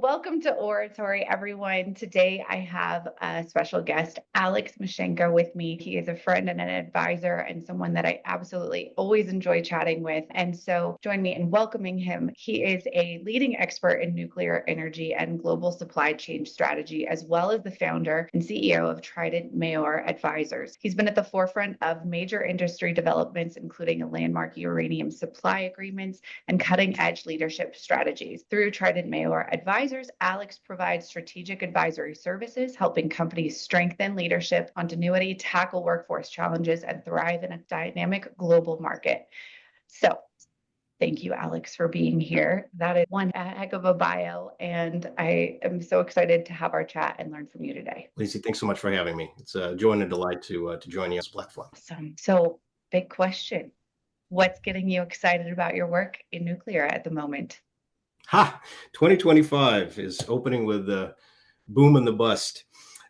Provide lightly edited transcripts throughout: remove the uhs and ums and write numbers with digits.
Welcome to Ore-atory, everyone. Today I have a special guest, Alex Michshenko, with me. He is a friend and an advisor and someone that I absolutely always enjoy chatting with. And so join me in welcoming him. He is a leading expert in nuclear energy and global supply chain strategy, as well as the founder and CEO of Trident Maor Advisors. He's been at the forefront of major industry developments, including a landmark uranium supply agreements and cutting-edge leadership strategies. Through Trident Maor Advisors, Alex provides strategic advisory services, helping companies strengthen leadership, continuity, tackle workforce challenges, and thrive in a dynamic global market. So, thank you, Alex, for being here. That is one heck of a bio, and I am so excited to have our chat and learn from you today. Lindsey, thanks so much for having me. It's a joy and a delight to join you on this platform. Awesome. So, big question. What's getting you excited about your work in nuclear at the moment? 2025 is opening with the boom and the bust.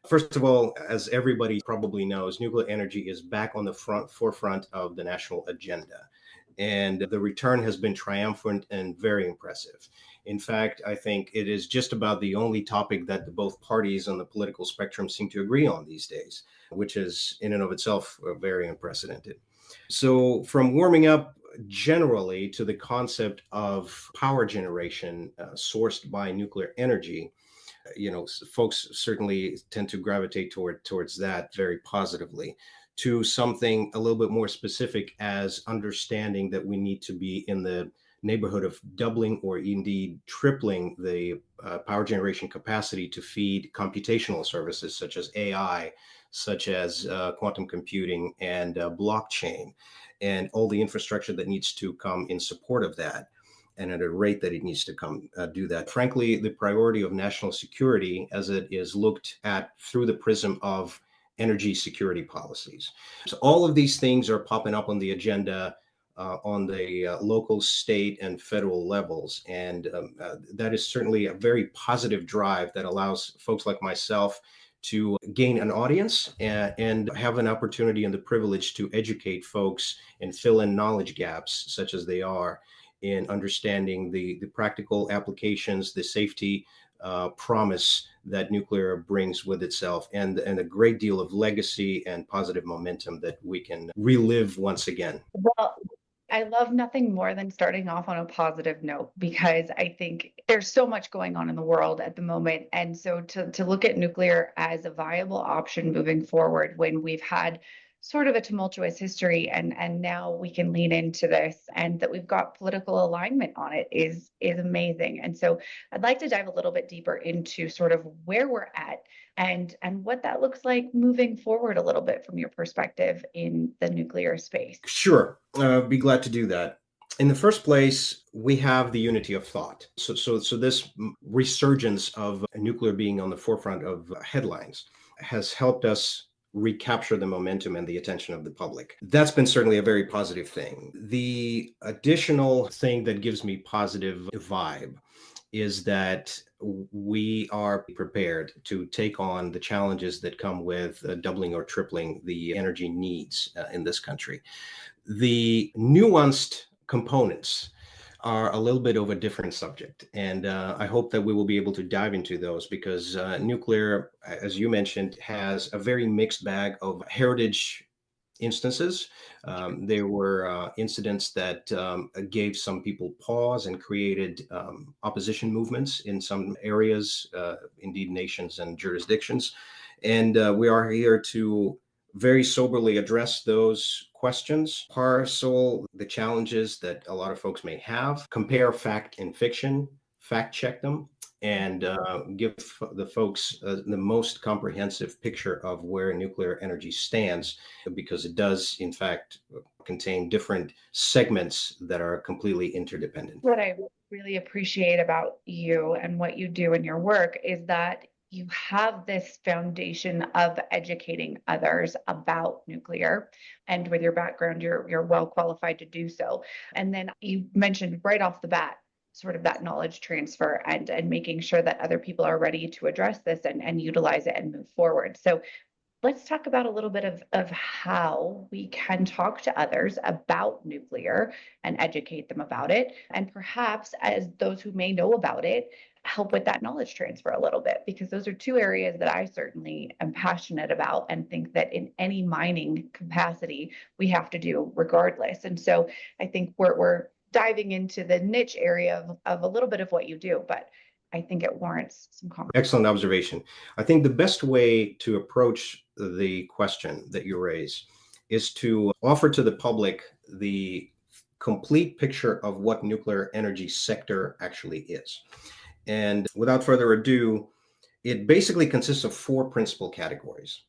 First of all, as everybody probably knows, nuclear energy is back on the forefront of the national agenda. And the return has been triumphant and very impressive. In fact, I think it is just about the only topic that both parties on the political spectrum seem to agree on these days, which is in and of itself very unprecedented. So from warming up generally to the concept of power generation sourced by nuclear energy, folks certainly tend to gravitate towards that very positively, to something a little bit more specific as understanding that we need to be in the neighborhood of doubling or indeed tripling the power generation capacity to feed computational services such as AI, such as quantum computing and blockchain, and all the infrastructure that needs to come in support of that, and at a rate that it needs to come do that. Frankly, the priority of national security as it is looked at through the prism of energy security policies. So all of these things are popping up on the agenda on the local, state, and federal levels. And that is certainly a very positive drive that allows folks like myself to gain an audience and have an opportunity and the privilege to educate folks and fill in knowledge gaps, such as they are, in understanding the practical applications, the safety promise that nuclear brings with itself, and a great deal of legacy and positive momentum that we can relive once again. Well, I love nothing more than starting off on a positive note, because I think there's so much going on in the world at the moment. And so to look at nuclear as a viable option moving forward when we've had sort of a tumultuous history and now we can lean into this and that we've got political alignment on it is amazing. And so I'd like to dive a little bit deeper into sort of where we're at and what that looks like moving forward a little bit from your perspective in the nuclear space. Sure, be glad to do that. In the first place, we have the unity of thought. So this resurgence of nuclear being on the forefront of headlines has helped us recapture the momentum and the attention of the public. That's been certainly a very positive thing. The additional thing that gives me positive vibe is that we are prepared to take on the challenges that come with doubling or tripling the energy needs in this country. The nuanced components are a little bit of a different subject. And I hope that we will be able to dive into those, because nuclear, as you mentioned, has a very mixed bag of heritage instances. There were incidents that gave some people pause and created opposition movements in some areas, indeed nations and jurisdictions. And we are here to very soberly address those questions, parcel the challenges that a lot of folks may have, compare fact and fiction, fact check them, and give the folks the most comprehensive picture of where nuclear energy stands, because it does, in fact, contain different segments that are completely interdependent. What I really appreciate about you and what you do in your work is that you have this foundation of educating others about nuclear, and with your background, you're well qualified to do so. And then you mentioned right off the bat sort of that knowledge transfer and making sure that other people are ready to address this and utilize it and move forward. So let's talk about a little bit of how we can talk to others about nuclear and educate them about it. And perhaps, as those who may know about it, help with that knowledge transfer a little bit, because those are two areas that I certainly am passionate about and think that in any mining capacity we have to do regardless. And so I think we're diving into the niche area of a little bit of what you do, but I think it warrants some conversation. Excellent observation. I think the best way to approach the question that you raise is to offer to the public the complete picture of what nuclear energy sector actually is. And without further ado, it basically consists of four principal categories.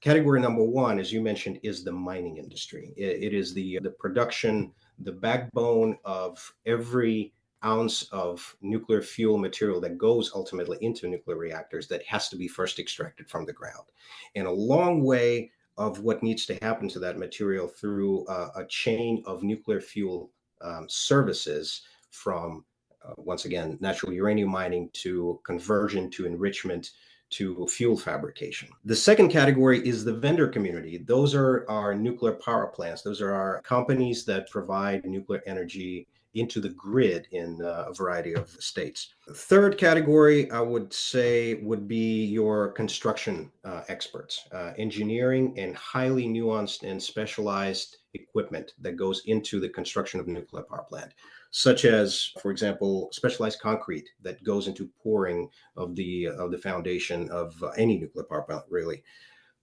Category number one, as you mentioned, is the mining industry. It is the production, the backbone of every ounce of nuclear fuel material that goes ultimately into nuclear reactors that has to be first extracted from the ground. And a long way of what needs to happen to that material through a chain of nuclear fuel services from once again, natural uranium mining to conversion to enrichment to fuel fabrication. The second category is the vendor community. Those are our nuclear power plants. Those are our companies that provide nuclear energy into the grid in a variety of states. The third category, I would say, would be your construction experts, engineering and highly nuanced and specialized equipment that goes into the construction of a nuclear power plant, such as, for example, specialized concrete that goes into pouring of the foundation of any nuclear power plant, really,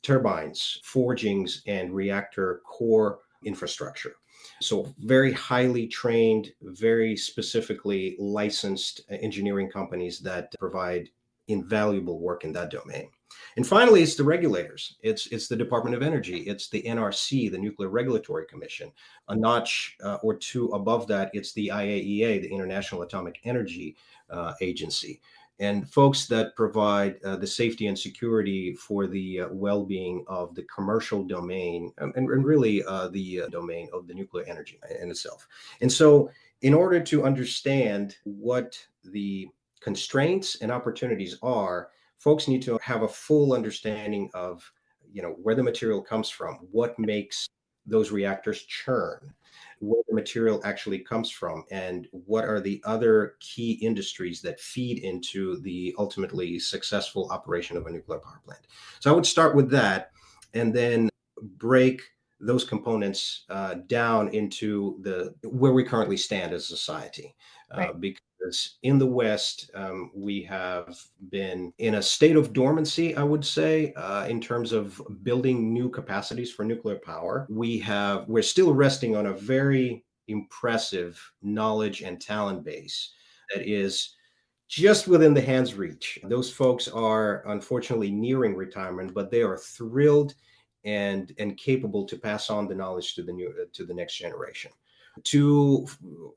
turbines, forgings, and reactor core infrastructure. So very highly trained, very specifically licensed engineering companies that provide invaluable work in that domain. And finally, it's the regulators. It's the Department of Energy. It's the NRC, the Nuclear Regulatory Commission. A notch or two above that, it's the IAEA, the International Atomic Energy Agency, and folks that provide the safety and security for the well-being of the commercial domain and really the domain of the nuclear energy in itself. And so in order to understand what the constraints and opportunities are, folks need to have a full understanding of, where the material comes from, what makes those reactors churn, where the material actually comes from, and what are the other key industries that feed into the ultimately successful operation of a nuclear power plant. So I would start with that and then break those components down into where we currently stand as a society. Right. Because in the West, we have been in a state of dormancy, I would say, in terms of building new capacities for nuclear power. We're still resting on a very impressive knowledge and talent base that is just within the hand's reach. Those folks are unfortunately nearing retirement, but they are thrilled and capable to pass on the knowledge to the next generation, to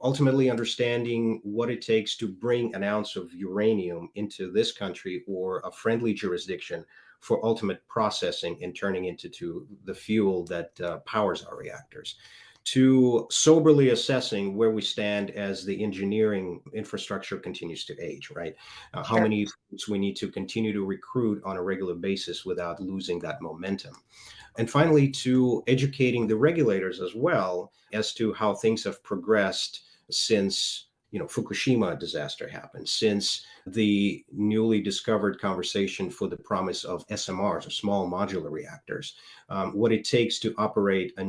ultimately understanding what it takes to bring an ounce of uranium into this country or a friendly jurisdiction for ultimate processing and turning into the fuel that powers our reactors, to soberly assessing where we stand as the engineering infrastructure continues to age, right? How many folks we need to continue to recruit on a regular basis without losing that momentum. And finally, to educating the regulators as well as to how things have progressed since Fukushima disaster happened, since the newly discovered conversation for the promise of SMRs, or small modular reactors, what it takes to operate a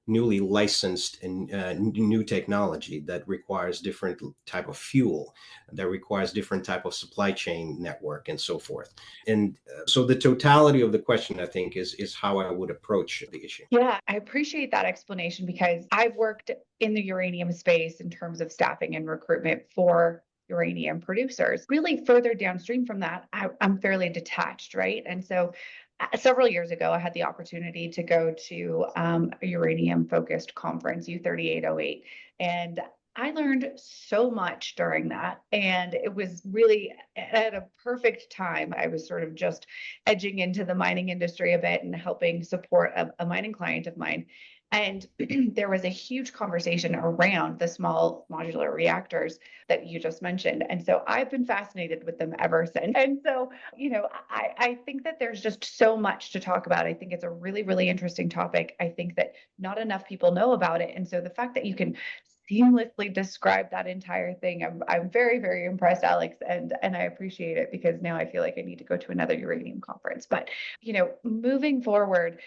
newly licensed and new technology that requires different type of fuel, that requires different type of supply chain network, and so forth. And so the totality of the question, I think, is how I would approach the issue. Yeah, I appreciate that explanation, because I've worked in the uranium space in terms of staffing and recruitment for uranium producers. Really, further downstream from that, I'm fairly detached, right? And so several years ago, I had the opportunity to go to a uranium focused conference, U3808. And I learned so much during that. And it was really at a perfect time. I was sort of just edging into the mining industry a bit and helping support a mining client of mine. And there was a huge conversation around the small modular reactors that you just mentioned. And so I've been fascinated with them ever since. And so, I think that there's just so much to talk about. I think it's a really, really interesting topic. I think that not enough people know about it. And so the fact that you can seamlessly described that entire thing. I'm very, very impressed, Alex, and I appreciate it because now I feel like I need to go to another uranium conference. But, moving forward,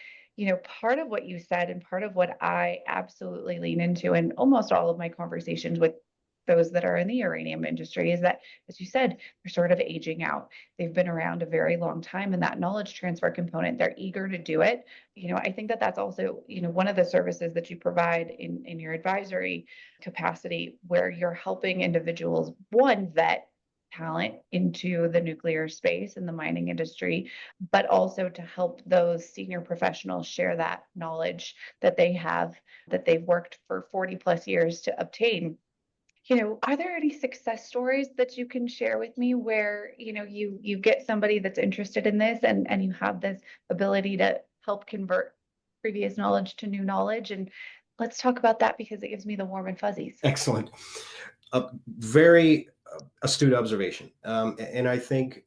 part of what you said and part of what I absolutely lean into in almost all of my conversations with those that are in the uranium industry is that, as you said, they're sort of aging out. They've been around a very long time, and that knowledge transfer component, they're eager to do it. I think that that's also, one of the services that you provide in your advisory capacity where you're helping individuals, one, vet talent into the nuclear space and the mining industry, but also to help those senior professionals share that knowledge that they have, that they've worked for 40 plus years to obtain. Are there any success stories that you can share with me where, you get somebody that's interested in this and you have this ability to help convert previous knowledge to new knowledge? And let's talk about that because it gives me the warm and fuzzies. Excellent. A very astute observation. And I think,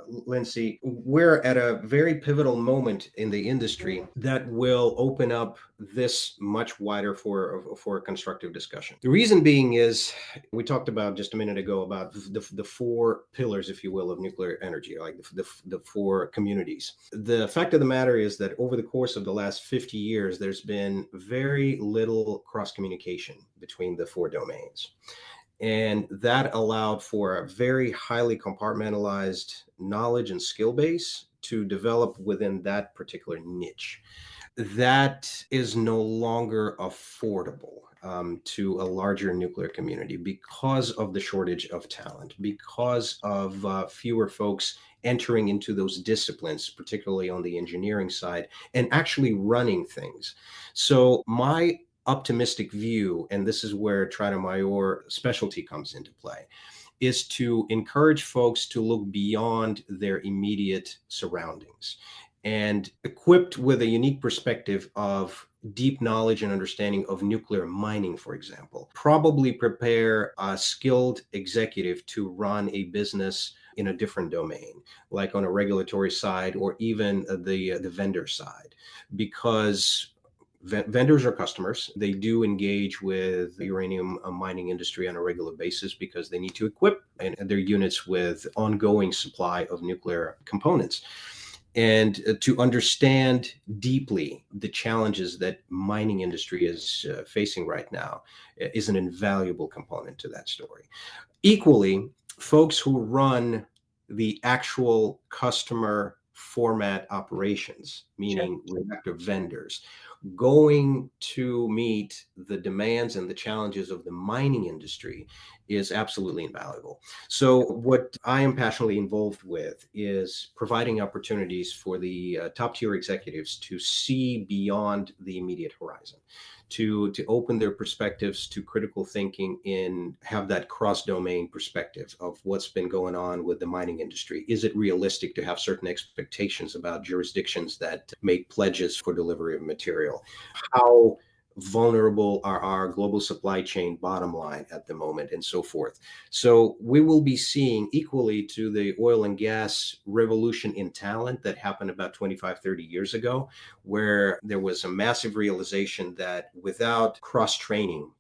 Lindsey, we're at a very pivotal moment in the industry that will open up this much wider for a constructive discussion. The reason being is we talked about just a minute ago about the four pillars, if you will, of nuclear energy, like the four communities. The fact of the matter is that over the course of the last 50 years, there's been very little cross communication between the four domains. And that allowed for a very highly compartmentalized knowledge and skill base to develop within that particular niche. That is no longer affordable to a larger nuclear community because of the shortage of talent, because of fewer folks entering into those disciplines, particularly on the engineering side, and actually running things. So my optimistic view, and this is where Trident Maor specialty comes into play, is to encourage folks to look beyond their immediate surroundings and equipped with a unique perspective of deep knowledge and understanding of nuclear mining, for example, probably prepare a skilled executive to run a business in a different domain, like on a regulatory side or even the vendor side, because vendors are customers. They do engage with the uranium mining industry on a regular basis because they need to equip their units with ongoing supply of nuclear components. And to understand deeply the challenges that mining industry is facing right now is an invaluable component to that story. Equally, folks who run the actual customer format operations, Sure. meaning reactor vendors, going to meet the demands and the challenges of the mining industry is absolutely invaluable. So what I am passionately involved with is providing opportunities for the top tier executives to see beyond the immediate horizon, to open their perspectives to critical thinking and have that cross domain perspective of what's been going on with the mining industry. Is it realistic to have certain expectations about jurisdictions that make pledges for delivery of material? How vulnerable are our global supply chain bottom line at the moment, and so forth. So we will be seeing, equally to the oil and gas revolution in talent that happened about 25, 30 years ago, where there was a massive realization that without cross training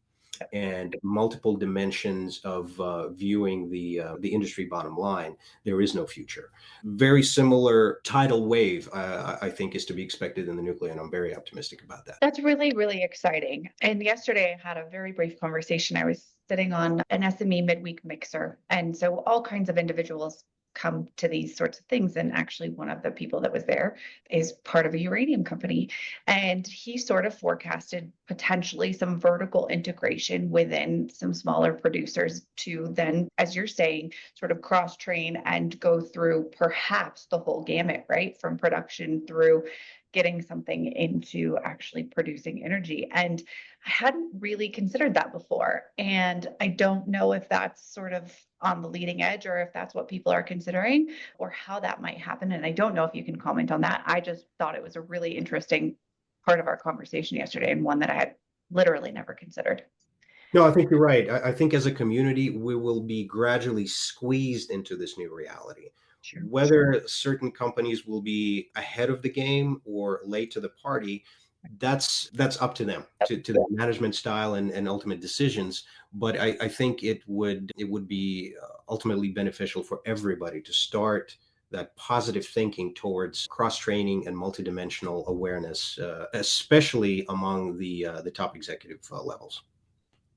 and multiple dimensions of viewing the industry bottom line, there is no future. Very similar tidal wave, I think, is to be expected in the nuclear, and I'm very optimistic about that. That's really, really exciting. And yesterday I had a very brief conversation. I was sitting on an SME midweek mixer. And so all kinds of individuals come to these sorts of things. And actually, one of the people that was there is part of a uranium company. And he sort of forecasted potentially some vertical integration within some smaller producers to then, as you're saying, sort of cross train and go through perhaps the whole gamut, right? From production through getting something into actually producing energy. And I hadn't really considered that before. And I don't know if that's sort of on the leading edge or if that's what people are considering or how that might happen. And I don't know if you can comment on that. I just thought it was a really interesting part of our conversation yesterday and one that I had literally never considered. No, I think you're right. I think as a community, we will be gradually squeezed into this new reality. Whether certain companies will be ahead of the game or late to the party that's up to them, to their management style and ultimate decisions. But I think it would be ultimately beneficial for everybody to start that positive thinking towards cross training and multidimensional awareness, especially among the top executive levels.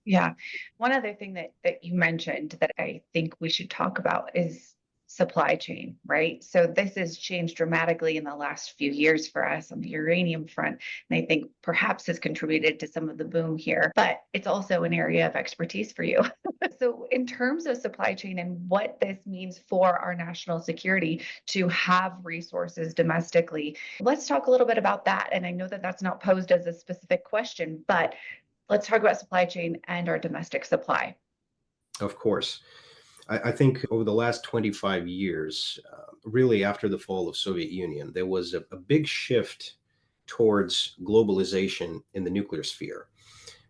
Yeah. One other thing that you mentioned that I think we should talk about is supply chain, right? So this has changed dramatically in the last few years for us on the uranium front, and I think perhaps has contributed to some of the boom here, but it's also an area of expertise for you. So in terms of supply chain and what this means for our national security to have resources domestically, let's talk a little bit about that. And I know that that's not posed as a specific question, but let's talk about supply chain and our domestic supply. Of course. I think over the last 25 years, really after the fall of Soviet Union, there was a big shift towards globalization in the nuclear sphere.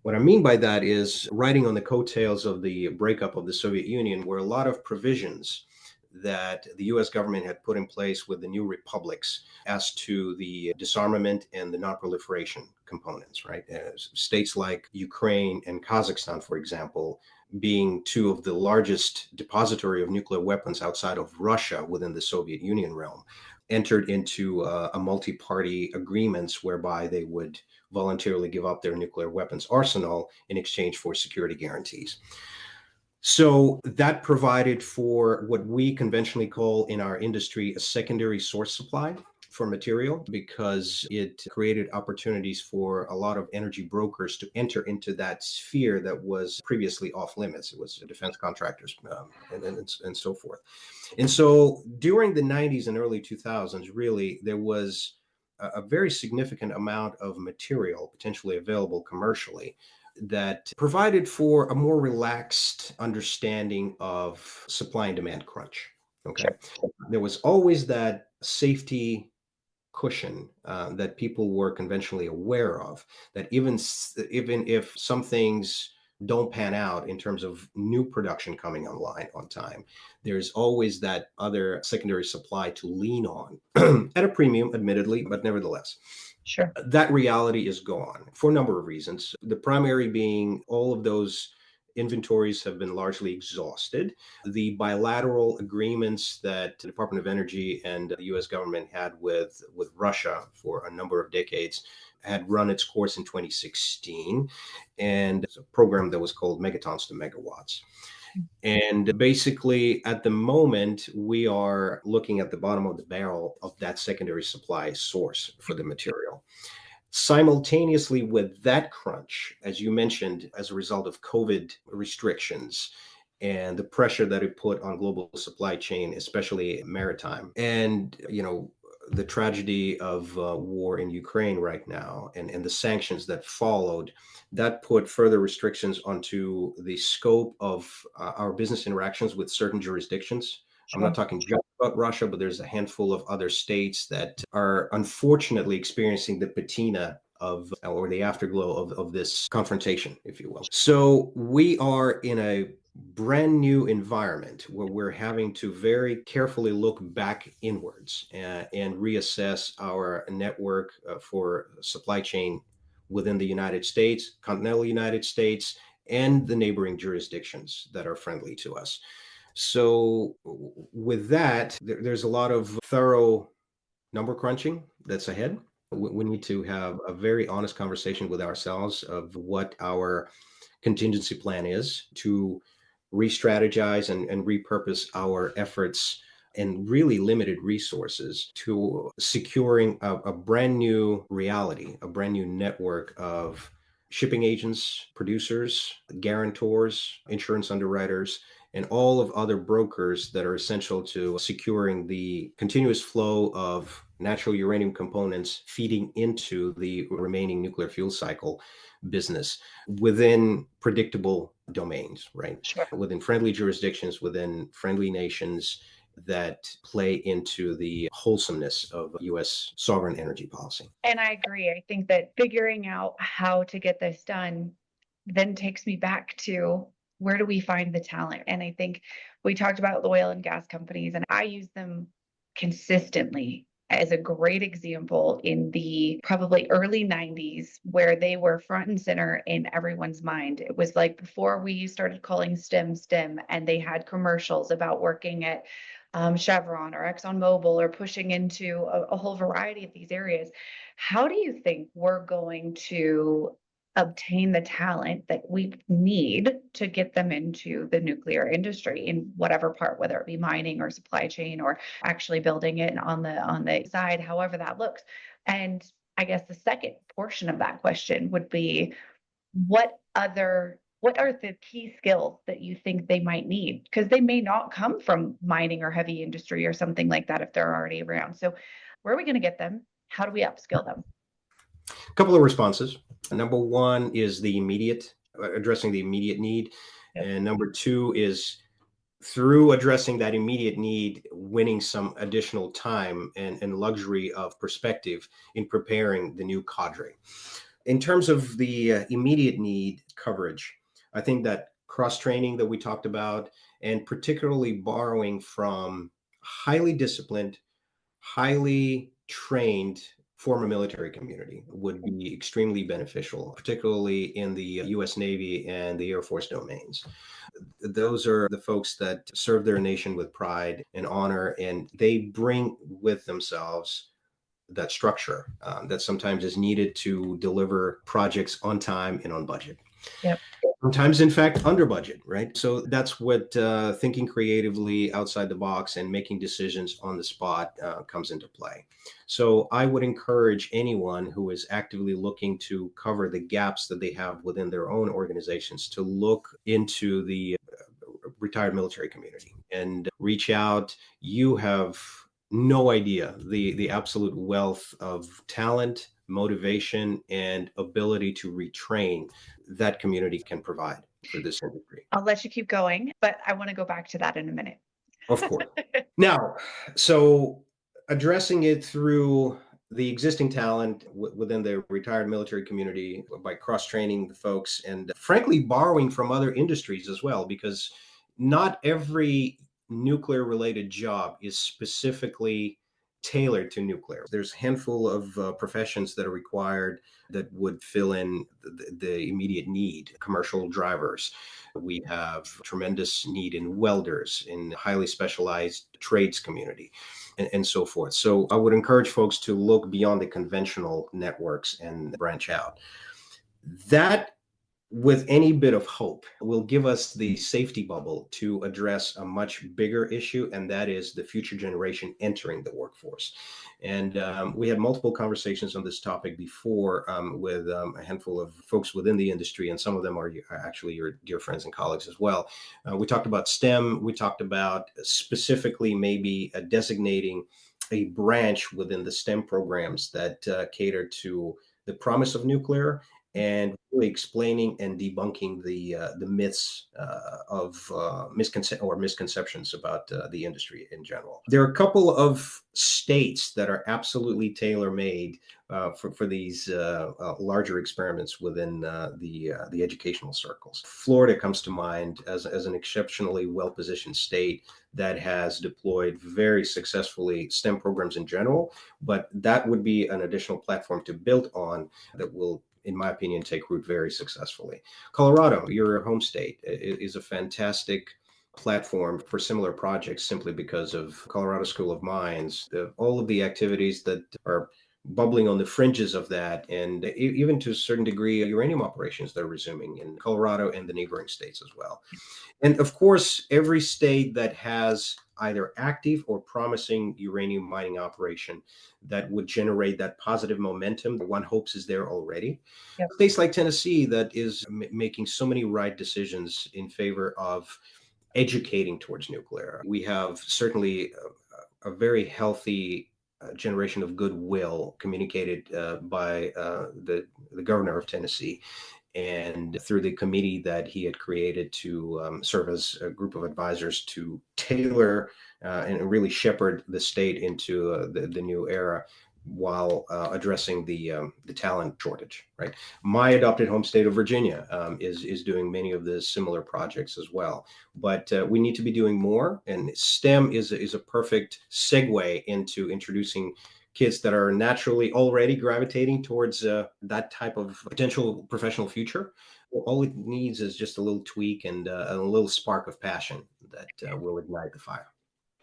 What I mean by that is riding on the coattails of the breakup of the Soviet Union were a lot of provisions that the US government had put in place with the new republics as to the disarmament and the non-proliferation components, right? States like Ukraine and Kazakhstan, for example, being two of the largest depository of nuclear weapons outside of Russia within the Soviet Union realm, entered into a multi-party agreements whereby they would voluntarily give up their nuclear weapons arsenal in exchange for security guarantees. So that provided for what we conventionally call in our industry a secondary source supply for material, because it created opportunities for a lot of energy brokers to enter into that sphere that was previously off limits. It was defense contractors and so forth. And so during the 90s and early 2000s, really, there was a very significant amount of material potentially available commercially that provided for a more relaxed understanding of supply and demand crunch. Okay. Sure. There was always that safety cushion that people were conventionally aware of, that even if some things don't pan out in terms of new production coming online on time, there's always that other secondary supply to lean on at a premium, admittedly, but nevertheless. Sure. That reality is gone for a number of reasons. The primary being all of those inventories have been largely exhausted. The bilateral agreements that the Department of Energy and the US government had with Russia for a number of decades had run its course in 2016. And it's a program that was called Megatons to Megawatts. And basically, at the moment, we are looking at the bottom of the barrel of that secondary supply source for the material. Simultaneously with that crunch, as you mentioned, as a result of COVID restrictions and the pressure that it put on global supply chain, especially maritime, and the tragedy of war in Ukraine right now, and the sanctions that followed, that put further restrictions onto the scope of our business interactions with certain jurisdictions. I'm not talking just about Russia, but there's a handful of other states that are unfortunately experiencing the patina of, or the afterglow of this confrontation, if you will. So we are in a brand new environment where we're having to very carefully look back inwards and reassess our network for supply chain within the United States, continental United States, and the neighboring jurisdictions that are friendly to us. So with that, there's a lot of thorough number crunching that's ahead. We need to have a very honest conversation with ourselves of what our contingency plan is to re-strategize and repurpose our efforts and really limited resources to securing a brand new reality, a brand new network of shipping agents, producers, guarantors, insurance underwriters, and all of other brokers that are essential to securing the continuous flow of natural uranium components feeding into the remaining nuclear fuel cycle business within predictable domains, right? Sure. Within friendly jurisdictions, within friendly nations that play into the wholesomeness of US sovereign energy policy. And I agree. I think that figuring out how to get this done then takes me back to where do we find the talent? And I think we talked about the oil and gas companies, and I use them consistently as a great example in the probably early 90s, where they were front and center in everyone's mind. It was like before we started calling STEM, and they had commercials about working at Chevron or ExxonMobil, or pushing into a whole variety of these areas. How do you think we're going to obtain the talent that we need to get them into the nuclear industry in whatever part, whether it be mining or supply chain or actually building it on the side, however that looks? And I guess the second portion of that question would be, what are the key skills that you think they might need? Because they may not come from mining or heavy industry or something like that if they're already around. So where are we going to get them? How do we upskill them? A couple of responses. Number one is addressing the immediate need. Yep. And number two is through addressing that immediate need, winning some additional time and luxury of perspective in preparing the new cadre. In terms of the immediate need coverage, I think that cross-training that we talked about, and particularly borrowing from highly disciplined, highly trained former military community would be extremely beneficial, particularly in the US Navy and the Air Force domains. Those are the folks that serve their nation with pride and honor, and they bring with themselves that structure that sometimes is needed to deliver projects on time and on budget. Yep. Sometimes, in fact, under budget, right? So that's what thinking creatively outside the box and making decisions on the spot comes into play. So I would encourage anyone who is actively looking to cover the gaps that they have within their own organizations to look into the retired military community and reach out. You have no idea the absolute wealth of talent, motivation, and ability to retrain that community can provide for this industry. I'll let you keep going, but I want to go back to that in a minute. Of course. Now, so addressing it through the existing talent within the retired military community by cross-training the folks and frankly borrowing from other industries as well, because not every nuclear related job is specifically tailored to nuclear. There's a handful of professions that are required that would fill in the immediate need. Commercial drivers. We have tremendous need in welders, in highly specialized trades community, and so forth. So I would encourage folks to look beyond the conventional networks and branch out. That, with any bit of hope, will give us the safety bubble to address a much bigger issue, and that is the future generation entering the workforce. And we had multiple conversations on this topic before with a handful of folks within the industry, and some of them are actually your dear friends and colleagues as well. We talked about STEM. We talked about specifically maybe designating a branch within the STEM programs that cater to the promise of nuclear and really explaining and debunking the myths of misconceptions about the industry in general. There are a couple of states that are absolutely tailor-made for these larger experiments within the educational circles. Florida comes to mind as an exceptionally well-positioned state that has deployed very successfully STEM programs in general, but that would be an additional platform to build on that will, in my opinion, take root very successfully. Colorado, your home state, is a fantastic platform for similar projects simply because of Colorado School of Mines, all of the activities that are bubbling on the fringes of that, and even to a certain degree, uranium operations that are resuming in Colorado and the neighboring states as well. And of course, every state that has either active or promising uranium mining operation that would generate that positive momentum that one hopes is there already. Yep. States like Tennessee that is making so many right decisions in favor of educating towards nuclear. We have certainly a very healthy generation of goodwill communicated by the governor of Tennessee, and through the committee that he had created to serve as a group of advisors to tailor and really shepherd the state into the new era while addressing the talent shortage, right? My adopted home state of Virginia is doing many of the similar projects as well. But we need to be doing more, and STEM is a perfect segue into introducing kids that are naturally already gravitating towards that type of potential professional future. All it needs is just a little tweak and a little spark of passion that will ignite the fire.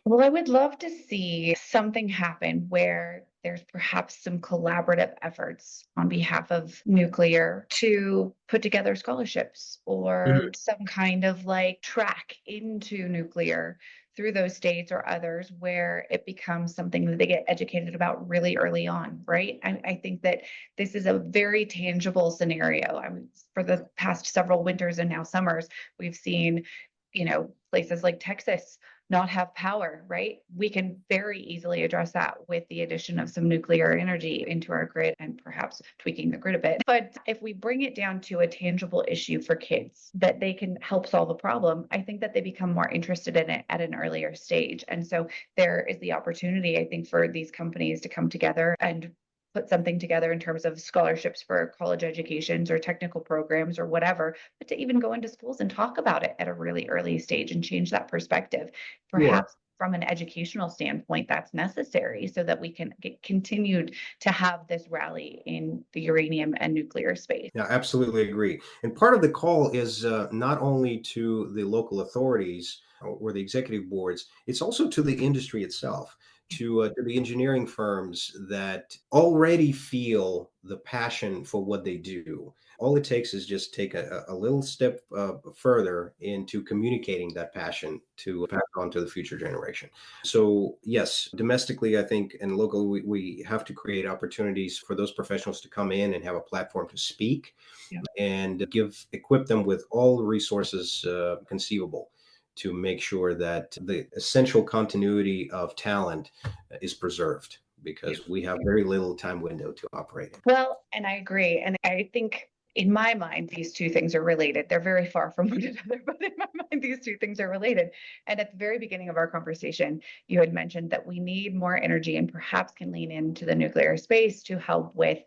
Well, I would love to see something happen where there's perhaps some collaborative efforts on behalf of nuclear to put together scholarships or Mhm. some kind of like track into nuclear through those states or others where it becomes something that they get educated about really early on, right? I think that this is a very tangible scenario. I mean, for the past several winters and now summers, we've seen, places like Texas not have power, right? We can very easily address that with the addition of some nuclear energy into our grid and perhaps tweaking the grid a bit. But if we bring it down to a tangible issue for kids that they can help solve a problem, I think that they become more interested in it at an earlier stage. And so there is the opportunity, I think, for these companies to come together and put something together in terms of scholarships for college educations or technical programs or whatever, but to even go into schools and talk about it at a really early stage and change that perspective. Sure. Perhaps from an educational standpoint, that's necessary so that we can get continued to have this rally in the uranium and nuclear space. Yeah, absolutely agree. And part of the call is not only to the local authorities or the executive boards, it's also to the industry itself, to the engineering firms that already feel the passion for what they do. All it takes is just take a little step further into communicating that passion to pass on to the future generation. So, yes, domestically, I think, and locally, we have to create opportunities for those professionals to come in and have a platform to speak Yeah. and equip them with all the resources conceivable to make sure that the essential continuity of talent is preserved Yeah. because we have very little time window to operate in. Well, and I agree. And I think in my mind, these two things are related. They're very far from one another, but in my mind, these two things are related. And at the very beginning of our conversation, you had mentioned that we need more energy and perhaps can lean into the nuclear space to help with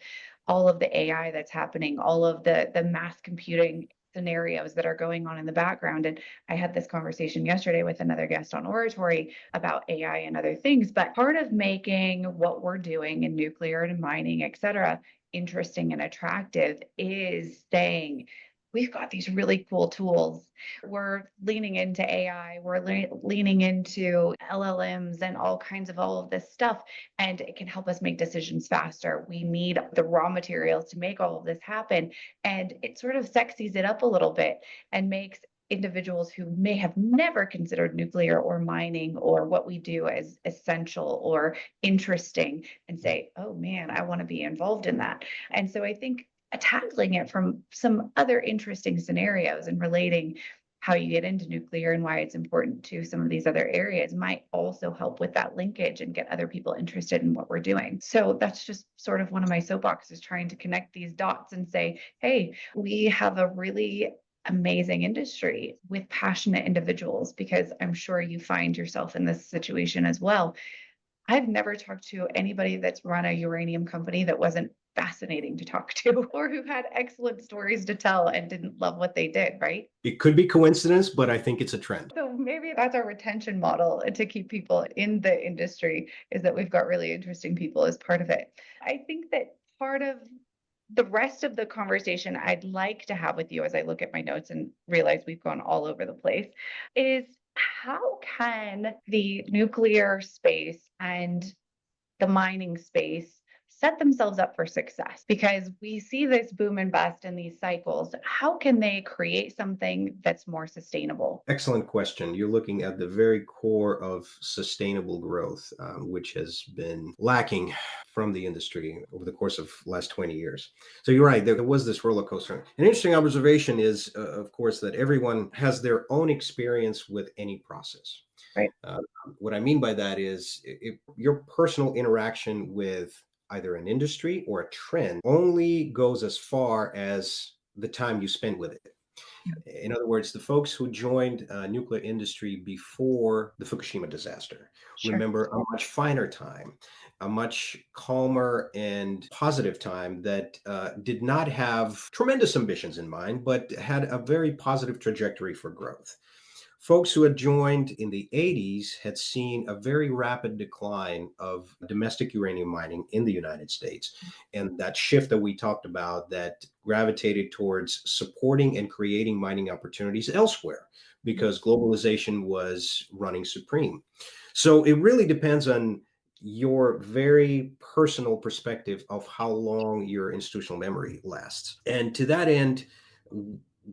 all of the AI that's happening, all of the mass computing scenarios that are going on in the background. And I had this conversation yesterday with another guest on Ore-atory about AI and other things. But part of making what we're doing in nuclear and mining, et cetera, interesting and attractive is saying, we've got these really cool tools. We're leaning into AI, we're leaning into LLMs and all of this stuff, and it can help us make decisions faster. We need the raw materials to make all of this happen. And it sort of sexies it up a little bit and makes individuals who may have never considered nuclear or mining or what we do as essential or interesting and say, oh man, I want to be involved in that. And so I think tackling it from some other interesting scenarios and relating how you get into nuclear and why it's important to some of these other areas might also help with that linkage and get other people interested in what we're doing. So that's just sort of one of my soapboxes, trying to connect these dots and say, hey, we have a really amazing industry with passionate individuals, because I'm sure you find yourself in this situation as well. I've never talked to anybody that's run a uranium company that wasn't fascinating to talk to or who had excellent stories to tell and didn't love what they did, right? It could be coincidence, but I think it's a trend. So maybe that's our retention model to keep people in the industry, is that we've got really interesting people as part of it. I think that part of the rest of the conversation I'd like to have with you as I look at my notes and realize we've gone all over the place is, how can the nuclear space and the mining space set themselves up for success? Because we see this boom and bust in these cycles. How can they create something that's more sustainable? Excellent question. You're looking at the very core of sustainable growth, which has been lacking from the industry over the course of last 20 years. So you're right, there was this roller coaster. An interesting observation is, of course, that everyone has their own experience with any process. Right. Uh, what I mean by that is if your personal interaction with either an industry or a trend only goes as far as the time you spend with it. In other words, the folks who joined nuclear industry before the Fukushima disaster Sure. remember a much finer time, a much calmer and positive time that did not have tremendous ambitions in mind, but had a very positive trajectory for growth. Folks who had joined in the 80s had seen a very rapid decline of domestic uranium mining in the United States. And that shift that we talked about that gravitated towards supporting and creating mining opportunities elsewhere because globalization was running supreme. So it really depends on your very personal perspective of how long your institutional memory lasts. And to that end,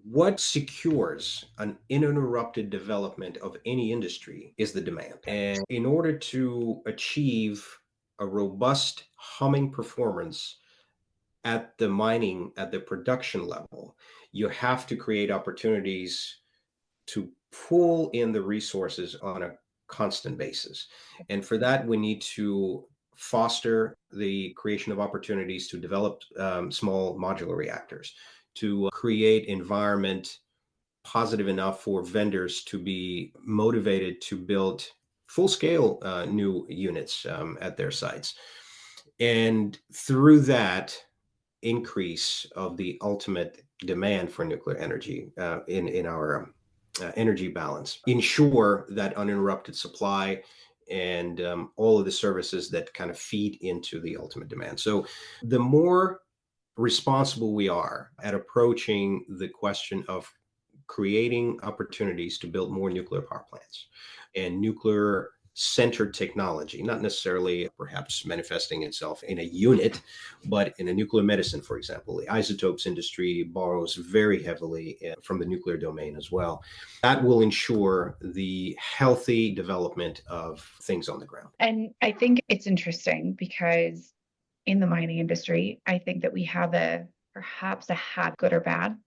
what secures an uninterrupted development of any industry is the demand. And in order to achieve a robust humming performance at the production level, you have to create opportunities to pull in the resources on a constant basis. And for that, we need to foster the creation of opportunities to develop small modular reactors, to create environment positive enough for vendors to be motivated to build full scale new units at their sites. And through that, increase of the ultimate demand for nuclear energy in our energy balance, ensure that uninterrupted supply and all of the services that kind of feed into the ultimate demand. So the more responsible we are at approaching the question of creating opportunities to build more nuclear power plants and nuclear centered technology, not necessarily perhaps manifesting itself in a unit, but in a nuclear medicine, for example. The isotopes industry borrows very heavily from the nuclear domain as well. That will ensure the healthy development of things on the ground. And I think it's interesting because in the mining industry, I think that we have perhaps a habit, good or bad,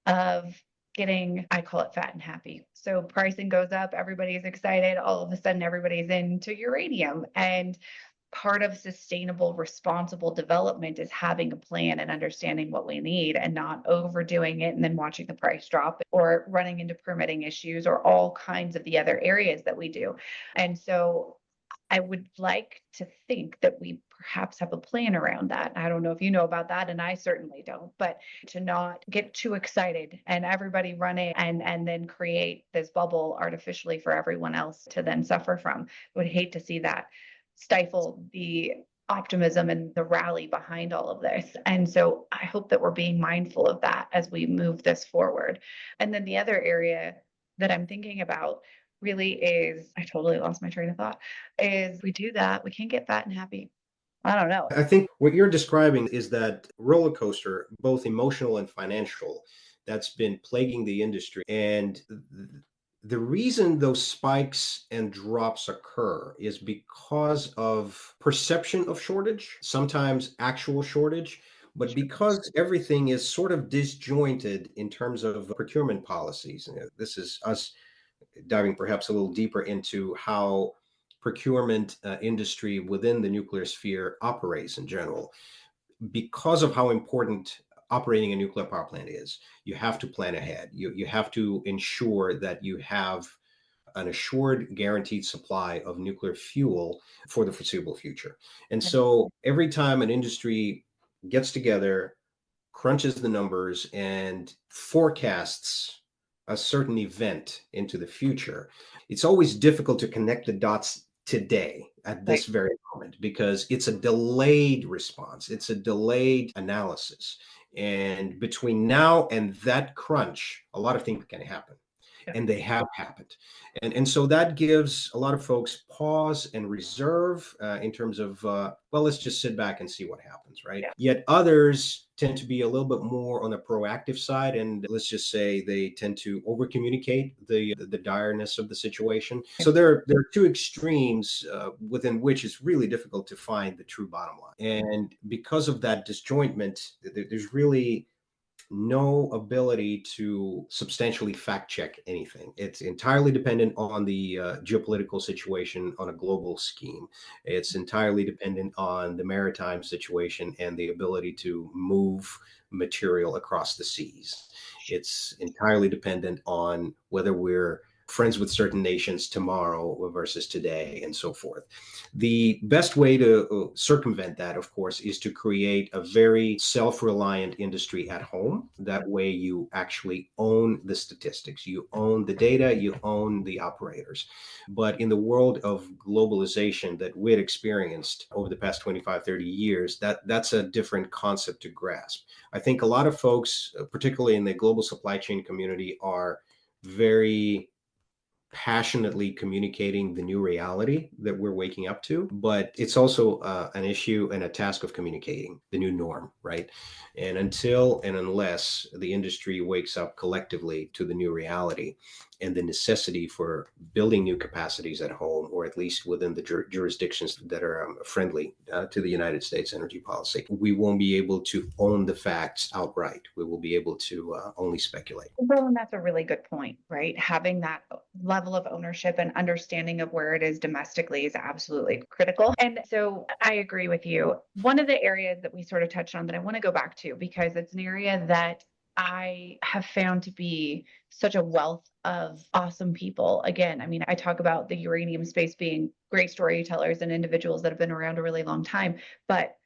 of getting, I call it fat and happy. So pricing goes up, everybody's excited, all of a sudden everybody's into uranium. And part of sustainable, responsible development is having a plan and understanding what we need and not overdoing it and then watching the price drop or running into permitting issues or all kinds of the other areas that we do. And so I would like to think that we perhaps have a plan around that. I don't know if you know about that, and I certainly don't, but to not get too excited and everybody run it and then create this bubble artificially for everyone else to then suffer from. I would hate to see that stifle the optimism and the rally behind all of this. And so I hope that we're being mindful of that as we move this forward. And then the other area that I'm thinking about really is, I totally lost my train of thought, is we do that, we can't get fat and happy. I don't know. I think what you're describing is that roller coaster, both emotional and financial, that's been plaguing the industry. And the reason those spikes and drops occur is because of perception of shortage, sometimes actual shortage, but because everything is sort of disjointed in terms of procurement policies. This is us diving perhaps a little deeper into how procurement industry within the nuclear sphere operates in general. Because of how important operating a nuclear power plant is, you have to plan ahead. You have to ensure that you have an assured, guaranteed supply of nuclear fuel for the foreseeable future. And so every time an industry gets together, crunches the numbers, and forecasts a certain event into the future, it's always difficult to connect the dots today at this very moment because it's a delayed response, it's a delayed analysis. And between now and that crunch, a lot of things can happen. And they have happened. And so that gives a lot of folks pause and reserve in terms of, well, let's just sit back and see what happens, right? Yet others tend to be a little bit more on the proactive side. And let's just say they tend to over communicate the direness of the situation. So there are two extremes within which it's really difficult to find the true bottom line. And because of that disjointment, there's really no ability to substantially fact check anything. It's entirely dependent on the geopolitical situation on a global scheme. It's entirely dependent on the maritime situation and the ability to move material across the seas. It's entirely dependent on whether we're friends with certain nations tomorrow versus today, and so forth. The best way to circumvent that, of course, is to create a very self-reliant industry at home. That way you actually own the statistics, you own the data, you own the operators. But in the world of globalization that we've experienced over the past 25, 30 years, that's a different concept to grasp. I think a lot of folks, particularly in the global supply chain community, are very passionately communicating the new reality that we're waking up to, but it's also an issue and a task of communicating the new norm, right? And until and unless the industry wakes up collectively to the new reality and the necessity for building new capacities at home, or at least within the jurisdictions that are friendly to the United States energy policy, we won't be able to own the facts outright. We will be able to only speculate. Well, and that's a really good point, right? Having that level of ownership and understanding of where it is domestically is absolutely critical. And so I agree with you. One of the areas that we sort of touched on that I want to go back to, because it's an area that I have found to be such a wealth of awesome people. Again, I mean, I talk about the uranium space being great storytellers and individuals that have been around a really long time, but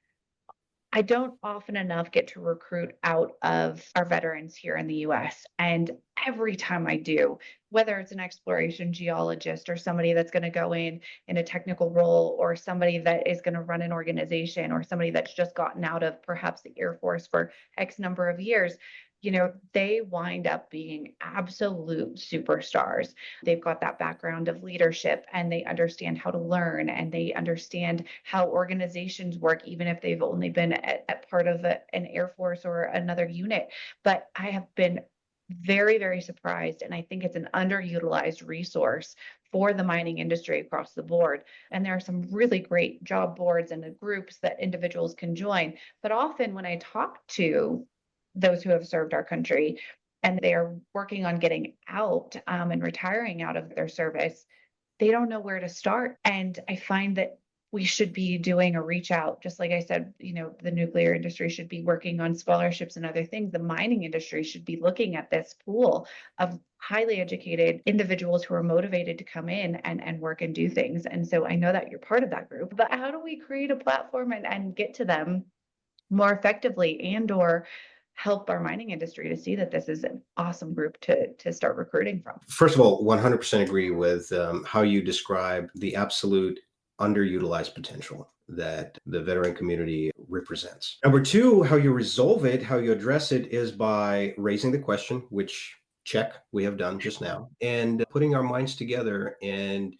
I don't often enough get to recruit out of our veterans here in the US. And every time I do, whether it's an exploration geologist or somebody that's going to go in a technical role, or somebody that is going to run an organization, or somebody that's just gotten out of perhaps the Air Force for X number of years, they wind up being absolute superstars. They've got that background of leadership, and they understand how to learn, and they understand how organizations work, even if they've only been at part of an Air Force or another unit. But I have been very, very surprised. And I think it's an underutilized resource for the mining industry across the board. And there are some really great job boards and groups that individuals can join. But often when I talk to those who have served our country and they are working on getting out and retiring out of their service, they don't know where to start. And I find that we should be doing a reach out. Just like I said, the nuclear industry should be working on scholarships and other things. The mining industry should be looking at this pool of highly educated individuals who are motivated to come in and work and do things. And so I know that you're part of that group, but how do we create a platform and get to them more effectively, and or help our mining industry to see that this is an awesome group to start recruiting from? First of all, 100% agree with how you describe the absolute underutilized potential that the veteran community represents. Number two, how you resolve it, how you address it, is by raising the question, which check we have done just now, and putting our minds together and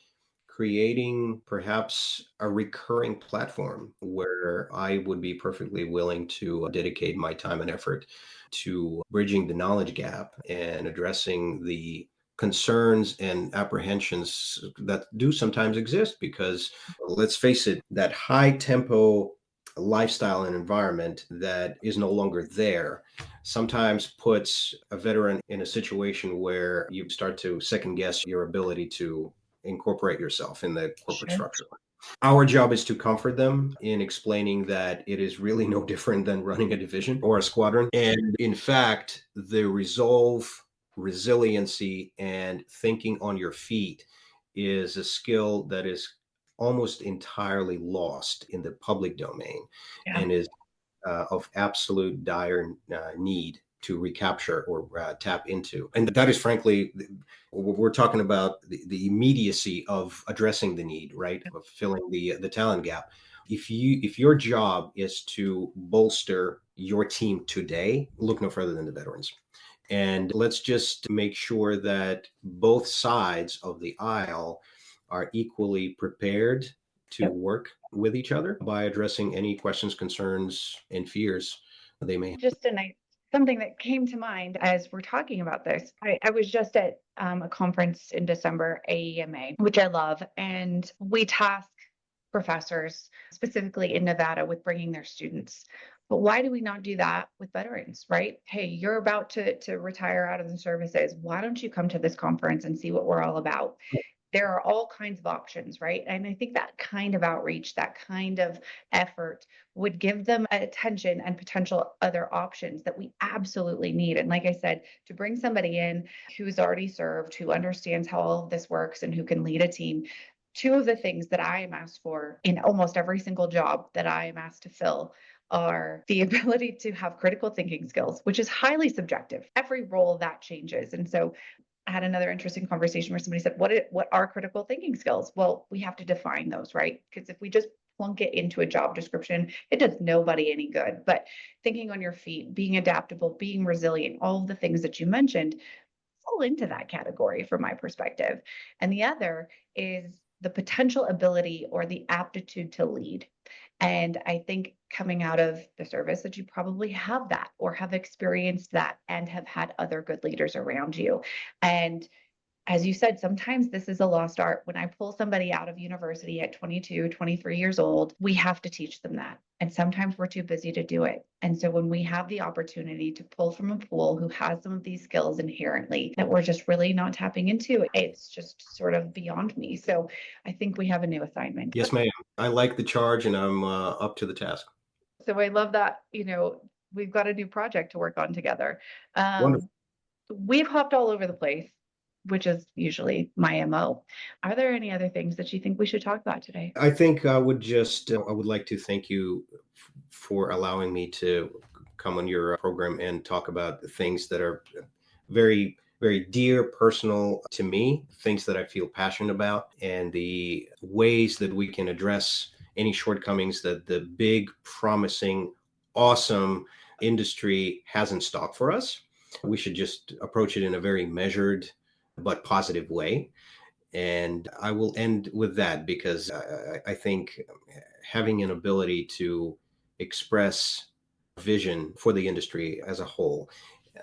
creating perhaps a recurring platform where I would be perfectly willing to dedicate my time and effort to bridging the knowledge gap and addressing the concerns and apprehensions that do sometimes exist. Because let's face it, that high tempo lifestyle and environment that is no longer there sometimes puts a veteran in a situation where you start to second guess your ability to incorporate yourself in the corporate Sure. structure. Our job is to comfort them in explaining that it is really no different than running a division or a squadron. And in fact, the resolve, resiliency, and thinking on your feet is a skill that is almost entirely lost in the public domain, Yeah. and is of absolute dire need to recapture or tap into. And that is frankly, we're talking about the immediacy of addressing the need, right? Of filling the talent gap. If your job is to bolster your team today, look no further than the veterans. And let's just make sure that both sides of the aisle are equally prepared to Yep. work with each other by addressing any questions, concerns, and fears they may have. Just a nice something that came to mind as we're talking about this. I was just at a conference in December, AEMA, which I love, and we task professors, specifically in Nevada, with bringing their students. But why do we not do that with veterans, right? Hey, you're about to retire out of the services. Why don't you come to this conference and see what we're all about? there are all kinds of options, right? And I think that kind of outreach, that kind of effort would give them attention and potential other options that we absolutely need. And like I said, to bring somebody in who's already served, who understands how all of this works and who can lead a team. Two of the things that I am asked for in almost every single job that I am asked to fill are the ability to have critical thinking skills, which is highly subjective. Every role that changes. And so I had another interesting conversation where somebody said, what are critical thinking skills? Well, we have to define those, right? Because if we just plunk it into a job description, it does nobody any good. But thinking on your feet, being adaptable, being resilient, all of the things that you mentioned fall into that category from my perspective. And the other is the potential ability or the aptitude to lead. And I think coming out of the service that you probably have that or have experienced that and have had other good leaders around you. And as you said, sometimes this is a lost art. When I pull somebody out of university at 22, 23 years old, we have to teach them that. And sometimes we're too busy to do it. And so when we have the opportunity to pull from a pool who has some of these skills inherently that we're just really not tapping into, it's just sort of beyond me. So I think we have a new assignment. Yes, ma'am. I like the charge and I'm up to the task. So I love that, we've got a new project to work on together. Wonderful. We've hopped all over the place, which is usually my MO. Are there any other things that you think we should talk about today? I think I would like to thank you for allowing me to come on your program and talk about the things that are very, very dear, personal to me, things that I feel passionate about, and the ways that we can address any shortcomings that the big, promising, awesome industry has in stock for us. We should just approach it in a very measured but positive way. And I will end with that because I think having an ability to express vision for the industry as a whole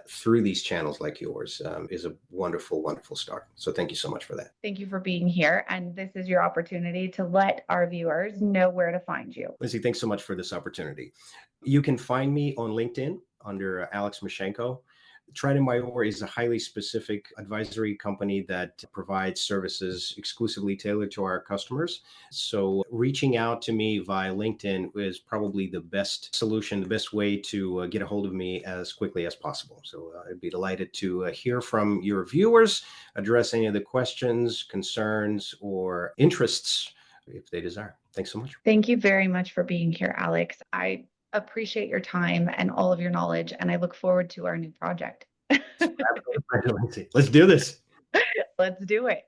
through these channels like yours is a wonderful, wonderful start. So thank you so much for that. Thank you for being here. And this is your opportunity to let our viewers know where to find you. Lindsey, thanks so much for this opportunity. You can find me on LinkedIn under Alex Michshenko. Trident Maor is a highly specific advisory company that provides services exclusively tailored to our customers. So reaching out to me via LinkedIn is probably the best solution, the best way to get a hold of me as quickly as possible. So I'd be delighted to hear from your viewers, address any of the questions, concerns, or interests if they desire. Thanks so much. Thank you very much for being here, Alex. I appreciate your time and all of your knowledge, and I look forward to our new project. Let's do this. Let's do it.